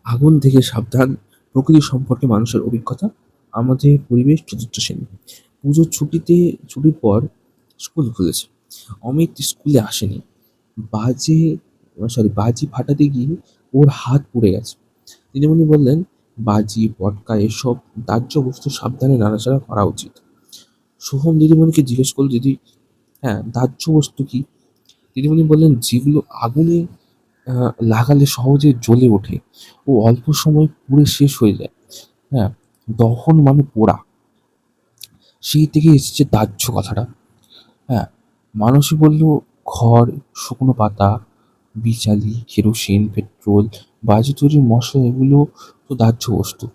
আগুন থেকে সাবধান, প্রকৃতি সম্পর্কে মানুষের অভিজ্ঞতা, আমাদের পরিবেশ, চতুর্থ শ্রেণী। পুজোর ছুটির পর স্কুল খুলেছে। অমিত স্কুলে আসেনি। বাজে বাজি ফাটাতে গিয়ে ওর হাত পুড়ে গেছে। দিদিমণি বললেন, বাজি, পটকা এসব দাহ্য বস্তু সাবধানে নাড়াচাড়া করা উচিত। সোহম দিদিমণিকে জিজ্ঞেস করল, দিদি, হ্যাঁ, দাহ্য বস্তু কি? দিদিমণি বললেন, যেগুলো আগুনে লাগালে সহজে জ্বলে ওঠে ও অল্প সময় পুড়ে শেষ হয়ে যায়। হ্যাঁ, দহন মানে পোড়া, সেই থেকে এসেছে দাহ্য কথাটা। হ্যাঁ, মানুষই বলল, খড়, শুকনো পাতা, বিচালি, কেরোসিন, পেট্রোল, বাজি তৈরির মশলা, এগুলো তো দাহ্য বস্তু।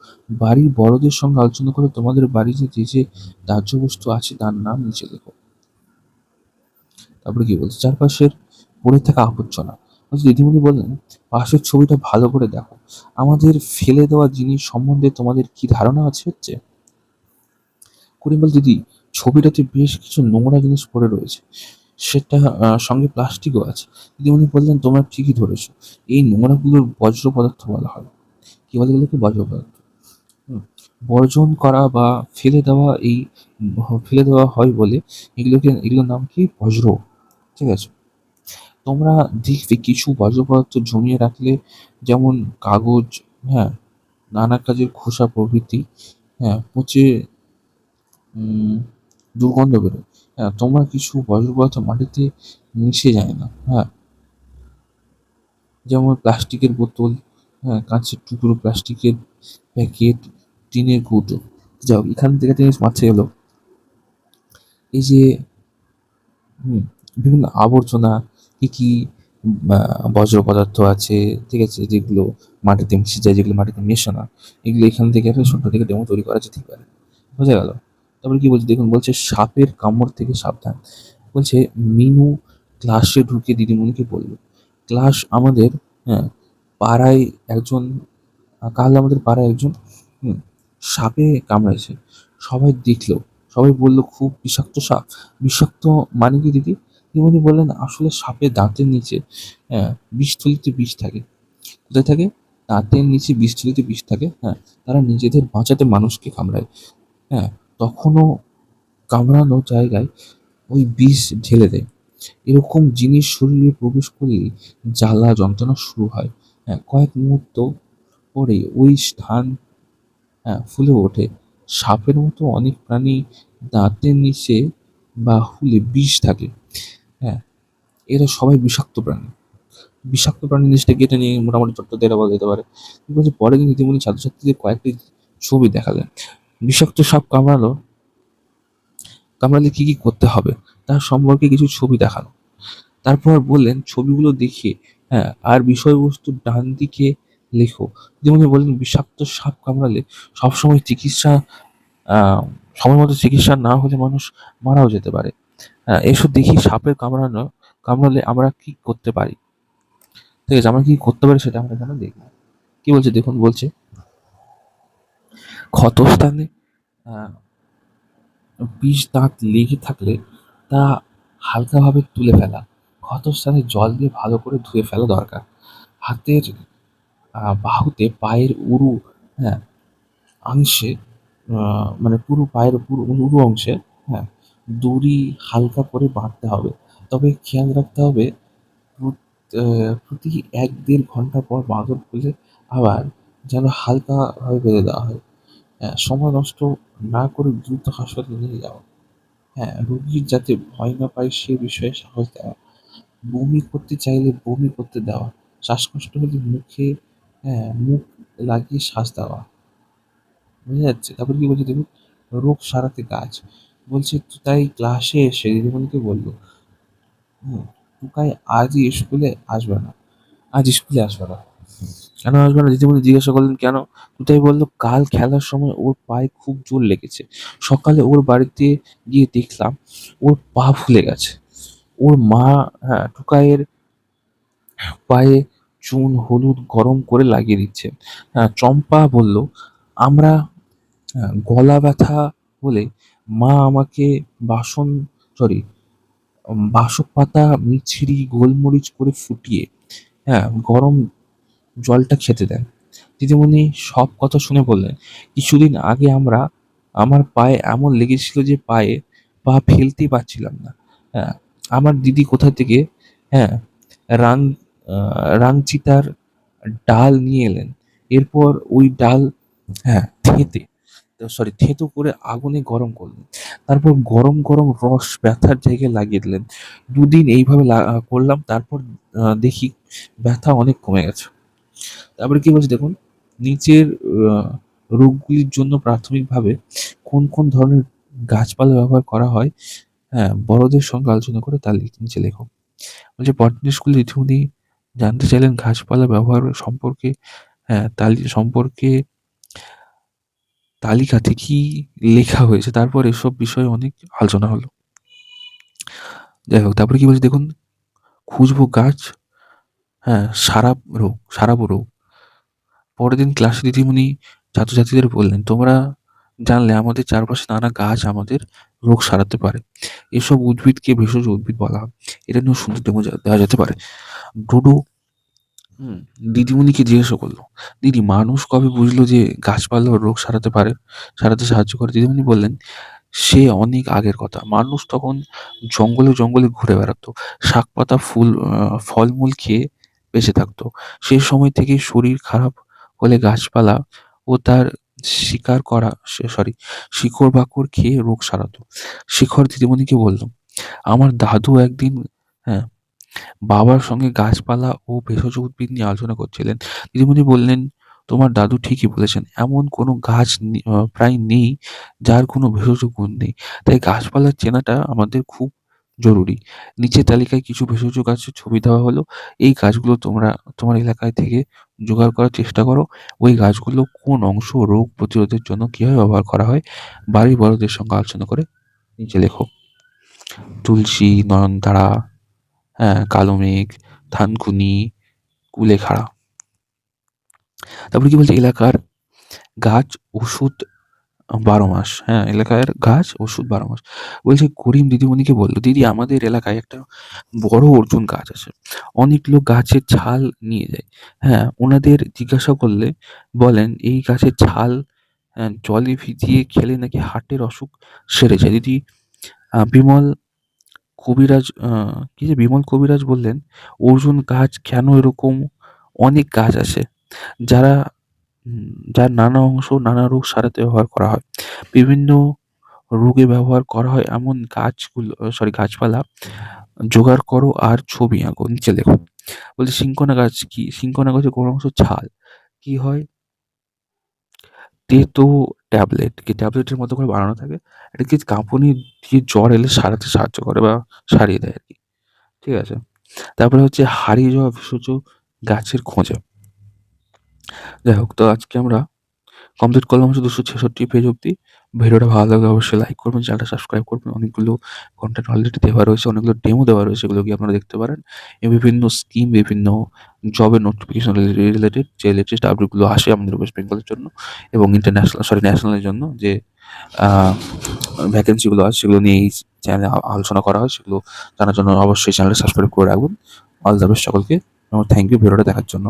বাড়ির বড়দের সঙ্গে আলোচনা করে তোমাদের বাড়িতে যে যে দাহ্য বস্তু আছে তার নাম নিচে লেখো। তারপরে কি বলছে, চারপাশের পড়ে থাকা আবর্জনা। বলছে, দিদিমণি বললেন, পাশের ছবিটা ভালো করে দেখো। আমাদের ফেলে দেওয়া জিনিস সম্বন্ধে তোমাদের কি ধারণা হচ্ছে? করিম বল, দিদি, ছবিটাতে বেশ কিছু নোংরা জিনিস পড়ে রয়েছে, সেটা সঙ্গে প্লাস্টিকও আছে। দিদিমণি বললেন, তোমরা ঠিকই ধরেছো, এই নোংরাগুলোর বজ্র পদার্থ বলা হয়। কি বলে এগুলোকে? বজ্র পদার্থ। হুম। বর্জন করা বা ফেলে দেওয়া হয় বলে এগুলোর নাম কি? বজ্র। ঠিক আছে? তোমরা দেখবে কিছু বর্জ্য পদার্থ জমিয়ে রাখলে, যেমন কাগজ, হ্যাঁ, নানা কাজের খোসা প্রভৃতি, হ্যাঁ, পচে উম, দুর্গন্ধ বেরোয়। হ্যাঁ, তোমরা কিছু বর্জ্য পদার্থ মাটিতে মিশে যায় না। হ্যাঁ, যেমন প্লাস্টিকের বোতল, হ্যাঁ, কাঁচের টুকরো, প্লাস্টিকের প্যাকেট, টিনের কৌটো। যাও, এখান থেকে জিনিস মাথায় এলো, এই যে বিভিন্ন আবর্জনা, কি কি বজ্র পদার্থ আছে, ঠিক আছে, যেগুলো মাটিতে মিশে যায়, যেগুলো মাটিতে মেশে না, এগুলো এখান থেকে একটা ছোট্ট থেকে ডেমো তৈরি করা যেতে পারে। বোঝা গেল? তারপরে কি বলছে দেখুন, বলছে, সাপের কামড় থেকে সাবধান। বলছে, মিনু ক্লাসে ঢুকে দিদিমণিকে বলল, ক্লাস আমাদের, হ্যাঁ, পাড়ায় একজন কাল আমাদের পাড়ায় একজন হুম সাপে কামড়েছে। সবাই দেখলো, সবাই বলল, খুব বিষাক্ত সাপ। বিষাক্ত মানে কি দিদি? দিদিমণি বললেন, আসলে সাপের দাঁতের নিচে, হ্যাঁ, বিষথলিতে বিষ থাকে। কোথায় থাকে? দাঁতের নিচে বিষথলিতে বিষ থাকে। হ্যাঁ, তারা নিজেদের বাঁচাতে মানুষকে কামড়ায়। হ্যাঁ, তখনও কামড়ানো জায়গায় ওই বিষ ঢেলে দেয়। এরকম জিনিস শরীরে প্রবেশ করলেই জ্বালা যন্ত্রণা শুরু হয়। হ্যাঁ, কয়েক মুহূর্ত পরে ওই স্থান, হ্যাঁ, ফুলে ওঠে। সাপের মতো অনেক প্রাণী দাঁতের নিচে বা হুলে বিষ থাকে। হ্যাঁ, এরা সবাই বিষাক্ত প্রাণী। বিষাক্ত প্রাণী জিনিসটা কেটে নিয়ে মোটামুটি ছোট্ট এরা বলা যেতে পারে। কি বলছে, পরের দিন দিদিমণি ছাত্রছাত্রীদের কয়েকটি ছবি দেখালেন। বিষাক্ত সাপ কামড়ালে কি কি করতে হবে তার সম্পর্কে কিছু ছবি দেখানো। তারপর বললেন, ছবিগুলো দেখে, হ্যাঁ, আর বিষয়বস্তুর ডান দিকে লেখো। যেমন বললেন, বিষাক্ত সাপ কামড়ালে সবসময় আহ সময় মতো চিকিৎসা না হলে মানুষ মারাও যেতে পারে। এসব দেখি সাপের কামড়ালে আমরা কি করতে পারি। ঠিক আছে, আমরা কি করতে পারি সেটা আমরা এখানে দেখবো। কি বলছে দেখুন, বলছে, ক্ষতস্থানে আহ বিষ দাঁত লেগে থাকলে তা হালকাভাবে তুলে ফেলা। ক্ষতস্থানে জল দিয়ে ভালো করে ধুয়ে ফেলা দরকার। হাতের বাহুতে, পায়ের উরু, হ্যাঁ, অংশে, মানে পুরো পায়ের পুরো উরু অংশে, হ্যাঁ, দড়ি হালকা করে বাঁধতে হবে। তবে খেয়াল রাখতে হবে, প্রতি ১-১.৫ ঘন্টা পর বাঁধন খুলে আবার যেন হালকাভাবে বেঁধে দেওয়া হয়। হ্যাঁ, সময় নষ্ট না করে দ্রুত হাসপাতালে নিয়ে যাওয়া। হ্যাঁ, রোগীর যাতে ভয় না পায় সে বিষয়ে সাহস দেওয়া। বমি করতে চাইলে বমি করতে দেওয়া। শ্বাসকষ্ট হলে মুখ লাগিয়ে শ্বাস দেওয়া। বোঝা যাচ্ছে? তারপর কি বলছে দেখুন, রোগ সারাতে কাজ। বলছে, তাই ক্লাসে এসে দিদিমণিকে বলল, হুম, "টুকাই আজ স্কুলে আসবে না।" কেন আসবে না? দিদিমণি জিজ্ঞাসা করলেন, কেন? টুটাই বলল, কাল খেলার সময় ওর পায়ে খুব জোর লেগেছে। সকালে ওর বাড়িতে গিয়ে দেখলাম ওর পা ফুলে গেছে। ওর মা, হ্যাঁ, টুকাইয়ের পায়ে চুন হলুদ গরম করে লাগিয়ে দিচ্ছেন। চম্পা বলল, আমরা গলা ব্যথা হলে মা আমাকে বাসন সরি বাসক পাতা, মিছরি, গোলমরিচ করে ফুটিয়ে, হ্যাঁ, গরম জলটা খেতে দেন। দিদিমণি সব কথা শুনে বললেন, কিছুদিন আগে আমার পায়ে এমন লেগেছিল যে পায়ে পা ফেলতেই পারছিলাম না। হ্যাঁ, আমার দিদি কোথা থেকে, হ্যাঁ, রাং রাংচিতার ডাল নিয়ে এলেন। এরপর ওই ডাল, হ্যাঁ, থেঁতো করে আগুনে গরম করলেন। তারপর গরম গরম রস ব্যথার জায়গায় লাগিয়ে দিলেন। দুদিন এইভাবে করলাম, তারপর দেখি ব্যথা অনেক কমে গেছে। তারপরে কি বলছে দেখুন, নিচের আহ, রোগগুলির জন্য প্রাথমিকভাবে কোন কোন ধরনের গাছপালা ব্যবহার করা হয়, হ্যাঁ, বড়দের সঙ্গে আলোচনা করে তার নিচে লেখো। বলছে বটানি স্কুলে উনি জানতে চাইলেন গাছপালা ব্যবহার সম্পর্কে, হ্যাঁ, সম্পর্কে তালিকাতে কি লেখা হয়েছে। তারপর এসব বিষয়ে অনেক আলোচনা হলো। যাই হোক, তারপরে কি বলছে দেখুন, খুঁজবো গাছ, হ্যাঁ, সারাবো রোগ। পরের দিন ক্লাসে দিদিমণি ছাত্রছাত্রীদের বললেন, তোমরা জানলে আমাদের চারপাশে নানা গাছ আমাদের রোগ সারাতে পারে। এসব উদ্ভিদকে ভেষজ উদ্ভিদ বলা হয়। এটা নিয়েও সুন্দর ডেমো দেওয়া যেতে পারে। ডোডো, হুম, দিদিমণিকে জিজ্ঞাসা করলো, দিদি, মানুষ কবে বুঝলো যে গাছপালা ওর রোগ সারাতে সাহায্য করে? দিদিমণি বললেন, সে অনেক আগের কথা। মানুষ তখন জঙ্গলে জঙ্গলে ঘুরে বেড়াতো, শাক পাতা ফলমূল খেয়ে বেঁচে থাকতো। সেই সময় থেকে শরীর খারাপ হলে গাছপালা ও তার শিকার করা সরি শিকড় বাকড় খেয়ে রোগ সারাতো। শিখর দিদিমণিকে বলল, আমার দাদু একদিন, হ্যাঁ, বাবার সঙ্গে গাছপালা ও ভেষজ উদ্ভিদ নিয়ে আলোচনা করছিলেন। দিদিমণি বললেন, তোমার দাদু ঠিকই বলেছেন, এমন কোনো গাছ প্রায় নেই যার কোনো ভেষজ গুণ নেই। তাই গাছপালা চেনাটা আমাদের খুব জরুরি। নিচের তালিকায় কিছু ভেষজ গাছের ছবি দেওয়া হলো। এই গাছগুলো তোমরা তোমার এলাকায় থেকে জোগাড় করার চেষ্টা করো। ওই গাছগুলো কোন অংশ রোগ প্রতিরোধের জন্য কিভাবে ব্যবহার করা হয় বাড়ির বড়দের সঙ্গে আলোচনা করে নিচে লেখো। তুলসী, নয়নতারা, হ্যাঁ, কালো মেঘ, থানকুনি, কুলেখাড়া। তারপরে কি বলছে, এলাকার গাছ ওষুধ 12 মাস। হ্যাঁ, এলাকার গাছ ওষুধ 12 মাস। বলছে করিম দিদিমণিকে বলল, দিদি, আমাদের এলাকায় একটা বড় অর্জুন গাছ আছে। অনেক লোক গাছের ছাল নিয়ে যায়। হ্যাঁ, ওনাদের জিজ্ঞাসা করলে বলেন এই গাছের ছাল, হ্যাঁ, জলে ভিজিয়ে খেলে নাকি হার্টের অসুখ সেরে যায়। দিদি, বিমল বিমল কবিরাজ বললেন, অর্জুন গাছ কেন এরকম? অনেক গাছ আছে যারা যার নানা অংশ নানা রোগ সারাতে ব্যবহার করা হয়। বিভিন্ন রোগে ব্যবহার করা হয় এমন গাছপালা জোগাড় করো আর ছবি আঁকো, নিচে লেখো। বলছে সিংকোনা গাছ কি? সিংকোনা গাছের কোনো অংশ ছাল কি হয়, তেতো ট্যাবলেটের মতো করে বানানো থাকে। এটা কি কাঁপুনি দিয়ে জ্বর এলে সারাতে সাহায্য করে বা সারিয়ে দেয় আর কি। ঠিক আছে? তারপরে হচ্ছে হারিয়ে যাওয়া ভেষজ গাছের খোঁজে। যাই হোক, তো আজকে আমরা কমপ্লিট করলাম হচ্ছে 266 পেজ অব্দি। ভিডিওটা ভালো লাগলে অবশ্যই লাইক করবেন, চ্যানেলটা সাবস্ক্রাইব করবেন। অনেকগুলো কনটেন্ট অলরেডি দেওয়া রয়েছে, অনেকগুলো ডেমো দেওয়া রয়েছে, এগুলো গিয়ে আপনারা দেখতে পারেন। বিভিন্ন স্কিম, বিভিন্ন জবের নোটিফিকেশন রিলেটেড যে লেটেস্ট আপডেটগুলো আসে আমাদের ওয়েস্ট বেঙ্গলের জন্য এবং ন্যাশনালের জন্য যে ভ্যাকেন্সিগুলো আছে সেগুলো নিয়ে এই চ্যানেলে আলোচনা করা হয়, সেগুলো জানার জন্য অবশ্যই চ্যানেলটা সাবস্ক্রাইব করে রাখবেন। অল দ্য বেস্ট সকলকে এবং থ্যাংক ইউ ভিডিওটা দেখার জন্য।